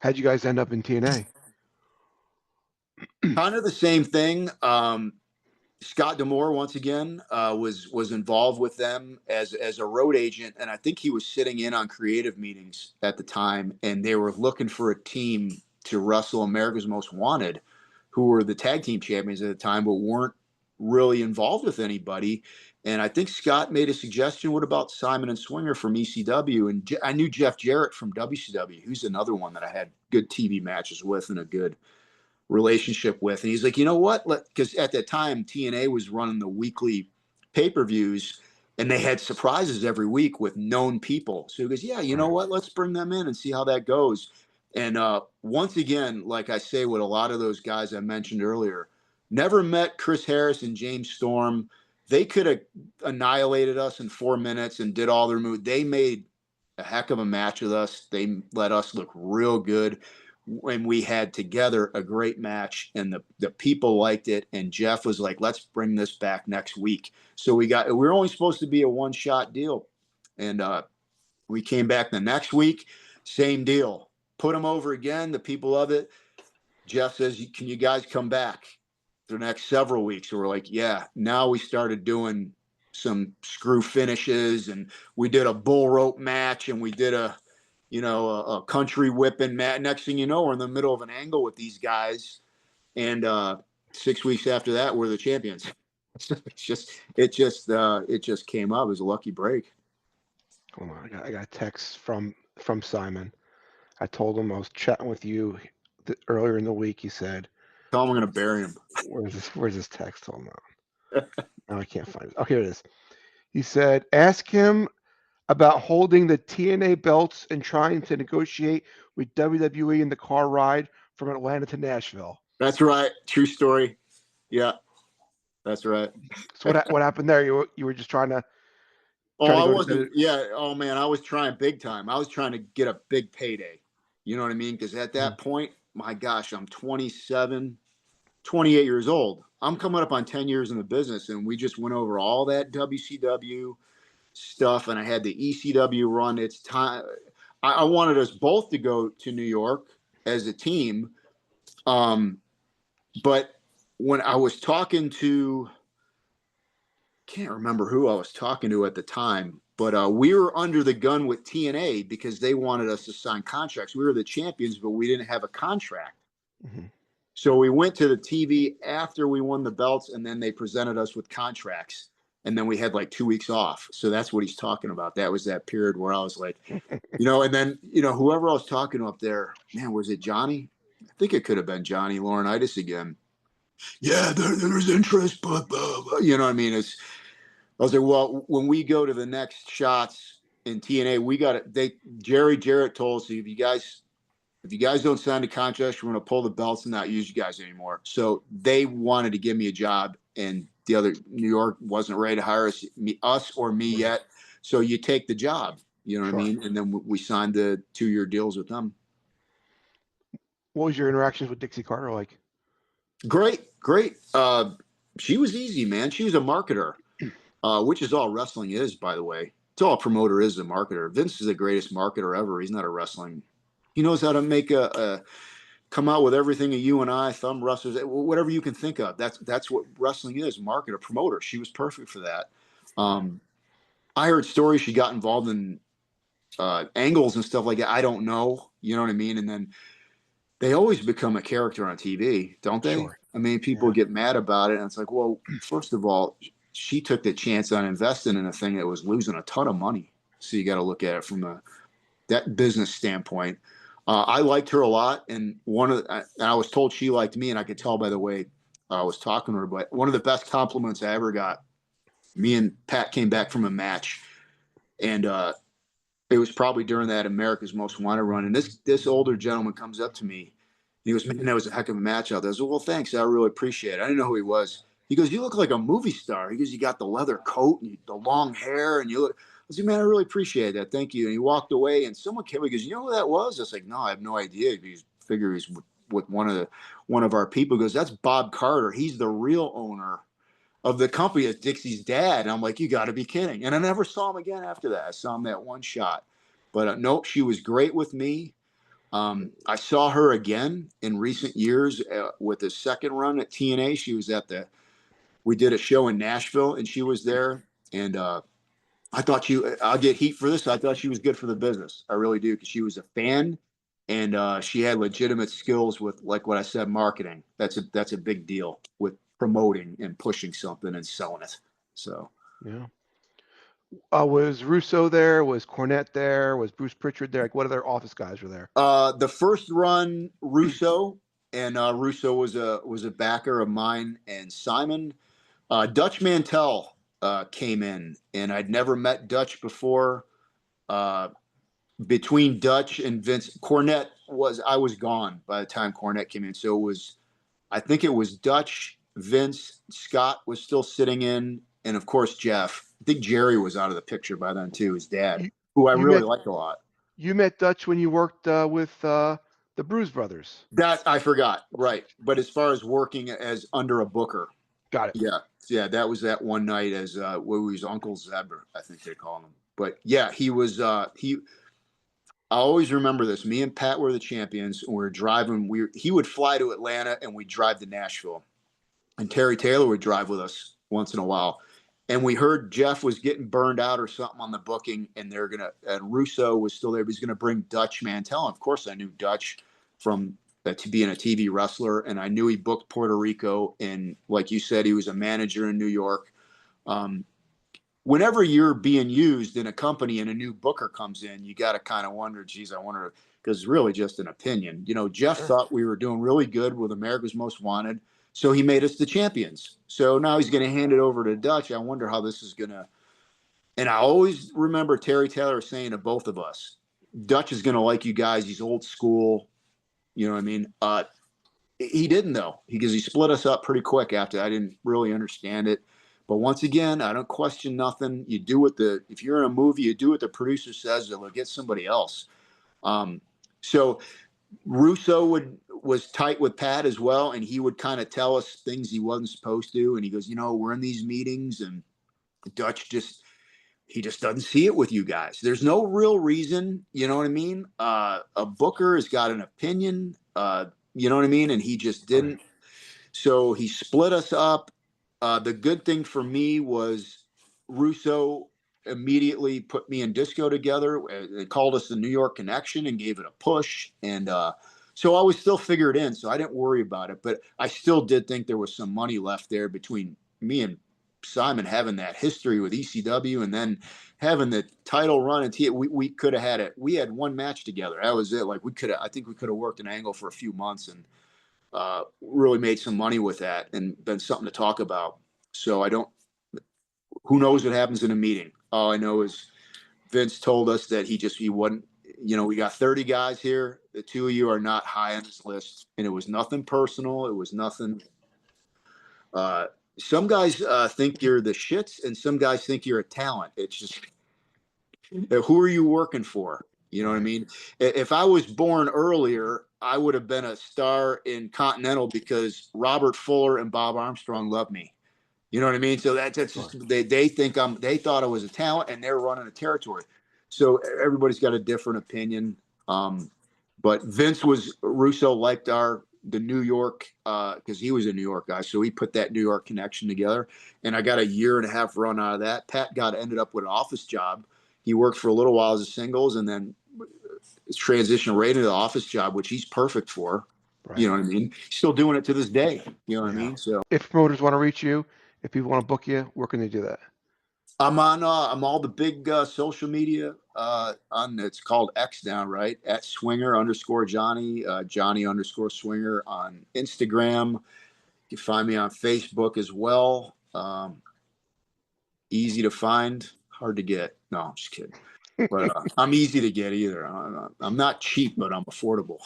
How'd you guys end up in TNA? Kind of the same thing. Scott Demore once again was involved with them as a road agent, and I think he was sitting in on creative meetings at the time, and they were looking for a team to wrestle America's Most Wanted, who were the tag team champions at the time, but weren't really involved with anybody. And I think Scott made a suggestion. What about Simon and Swinger from ECW? And I knew Jeff Jarrett from WCW, who's another one that I had good TV matches with and a good relationship with. And he's like, you know what? Because at that time, TNA was running the weekly pay-per-views and they had surprises every week with known people. So he goes, yeah, you know Right. what? Let's bring them in and see how that goes. And once again, like I say, with a lot of those guys I mentioned earlier, never met Chris Harris and James Storm. They could have annihilated us in 4 minutes and did all their moves. They made a heck of a match with us. They let us look real good when we had together a great match, and the people liked it. And Jeff was like, let's bring this back next week. So we were only supposed to be a one-shot deal. And we came back the next week, same deal. Put them over again. The people love it. Jeff says, can you guys come back the next several weeks? So we're like, yeah. Now we started doing some screw finishes, and we did a bull rope match, and we did a country whipping match. Next thing you know, we're in the middle of an angle with these guys, and 6 weeks after that, we're the champions. It just came up. It was a lucky break. Hold on, I got a text from Simon. I told him I was chatting with you earlier in the week. He said, Tell him I'm going to bury him. Where's this text? Hold on. No, I can't find it. Oh, here it is. He said, ask him about holding the TNA belts and trying to negotiate with WWE in the car ride from Atlanta to Nashville. That's right. True story. Yeah, that's right. So what happened there? You were just trying to. Oh, I wasn't. Yeah. Oh man, I was trying big time. I was trying to get a big payday. You know what I mean? Because at that point, my gosh, I'm 27, 28 years old. I'm coming up on 10 years in the business, and we just went over all that WCW stuff, and I had the ECW run. It's time. I wanted us both to go to New York as a team. But when I was talking to, can't remember who I was talking to at the time, but we were under the gun with TNA because they wanted us to sign contracts. We were the champions, but we didn't have a contract. Mm-hmm. So we went to the TV after we won the belts, and then they presented us with contracts. And then we had like 2 weeks off. So that's what he's talking about. That was that period where I was like, and then, whoever I was talking to up there, man, was it Johnny? I think it could have been Johnny Laurinaitis again. Yeah, there's interest, but you know what I mean? I was like, well, when we go to the next shots in TNA, we got it. Jerry Jarrett told us, if you guys don't sign the contracts, we're going to pull the belts and not use you guys anymore. So they wanted to give me a job, and the other New York wasn't ready to hire us or me yet. So you take the job, you know what I mean? And then we signed the 2-year deals with them. What was your interactions with Dixie Carter like? Great. She was easy, man. She was a marketer, which is all wrestling is, by the way. It's all a promoter is a marketer. Vince is the greatest marketer ever. He's not a wrestling. He knows how to make come out with everything, a you and I, thumb wrestlers, whatever you can think of. That's what wrestling is, marketer, promoter. She was perfect for that. I heard stories she got involved in angles and stuff like that. I don't know. You know what I mean? And then they always become a character on TV, don't they? Sure. I mean, people get mad about it. And it's like, well, first of all, she took the chance on investing in a thing that was losing a ton of money. So you got to look at it from that business standpoint. I liked her a lot. And I was told she liked me, and I could tell by the way I was talking to her. But one of the best compliments I ever got, me and Pat came back from a match, and it was probably during that America's Most Wanted run. And this older gentleman comes up to me. He goes, man, that was a heck of a match out there. I said, well, thanks. I really appreciate it. I didn't know who he was. He goes, you look like a movie star. He goes, you got the leather coat and the long hair, and you look. I said, man, I really appreciate that. Thank you. And he walked away, and someone came. He goes, you know who that was? I was like, no, I have no idea. He figure he's with one of our people. He goes, that's Bob Carter. He's the real owner of the company. As Dixie's dad. And I'm like, you got to be kidding. And I never saw him again after that. I saw him that one shot. But nope, she was great with me. I saw her again in recent years with the second run at TNA. She was we did a show in Nashville and she was there. And I thought I'll get heat for this. I thought she was good for the business. I really do. Because she was a fan and she had legitimate skills with, like what I said, marketing. That's a big deal with promoting and pushing something and selling it. So. Yeah. Was Russo there? Was Cornette there? Was Bruce Pritchard there? Like, what other office guys were there? The first run, Russo, and Russo was a backer of mine and Simon. Dutch Mantell came in, and I'd never met Dutch before. Between Dutch and Vince, I was gone by the time Cornette came in, so I think it was Dutch, Vince, Scott was still sitting in, and of course Jeff. I think Jerry was out of the picture by then too, his dad, who I really liked a lot. You met Dutch when you worked with the Bruise Brothers. That I forgot, right? But as far as working as under a booker, got it. Yeah, that was that one night as what was Uncle Zeb, I think they call him. But yeah, he was he. I always remember this. Me and Pat were the champions, and we were driving. He would fly to Atlanta, and we'd drive to Nashville, and Terry Taylor would drive with us once in a while. And we heard Jeff was getting burned out or something on the booking, and and Russo was still there. But he's gonna bring Dutch Mantell. And of course, I knew Dutch from to being a TV wrestler, and I knew he booked Puerto Rico. And like you said, he was a manager in New York. Whenever you're being used in a company and a new booker comes in, you got to kind of wonder, geez, I wonder, because it's really just an opinion. Jeff thought we were doing really good with America's Most Wanted. So he made us the champions. So now he's going to hand it over to Dutch. I wonder how this is going to. And I always remember Terry Taylor saying to both of us, Dutch is going to like you guys. He's old school. You know what I mean? He didn't, though, because he split us up pretty quick after. I didn't really understand it. But once again, I don't question nothing. You do if you're in a movie, you do what the producer says, or get somebody else. So Russo was tight with Pat as well, and he would kind of tell us things he wasn't supposed to. And he goes, we're in these meetings, and Dutch he just doesn't see it with you guys. There's no real reason, you know what I mean? A booker has got an opinion, you know what I mean? And he just didn't. Right. So he split us up. The good thing for me was Russo immediately put me and Disco together. They called us the New York Connection and gave it a push. And so I was still figured in, so I didn't worry about it. But I still did think there was some money left there between me and Simon having that history with ECW and then having the title run. And we could have had it. We had one match together. That was it. Like I think we could have worked an angle for a few months and really made some money with that and been something to talk about. So who knows what happens in a meeting? All I know is Vince told us that he wasn't, we got 30 guys here. The two of you are not high on this list. And it was nothing personal. It was nothing. Some guys think you're the shits and some guys think you're a talent. It's just, who are you working for? You know what I mean? If I was born earlier, I would have been a star in Continental because Robert Fuller and Bob Armstrong love me. You know what I mean? So that's just, they think they thought I was a talent and they're running a territory. So everybody's got a different opinion. But Russo liked the New York, because he was a New York guy. So he put that New York connection together and I got a 1.5 year run out of that. Pat ended up with an office job. He worked for a little while as a singles and then transitioned right into the office job, which he's perfect for. Right. You know what I mean? Still doing it to this day. You know what I mean? So if promoters want to reach you, if people want to book you, where can they do that? I'm on I'm all the big social media it's called X now, right? At @Swinger_Johnny, Johnny_Swinger on Instagram. You can find me on Facebook as well. Easy to find, hard to get. No, I'm just kidding. But I'm easy to get either. I'm not cheap, but I'm affordable.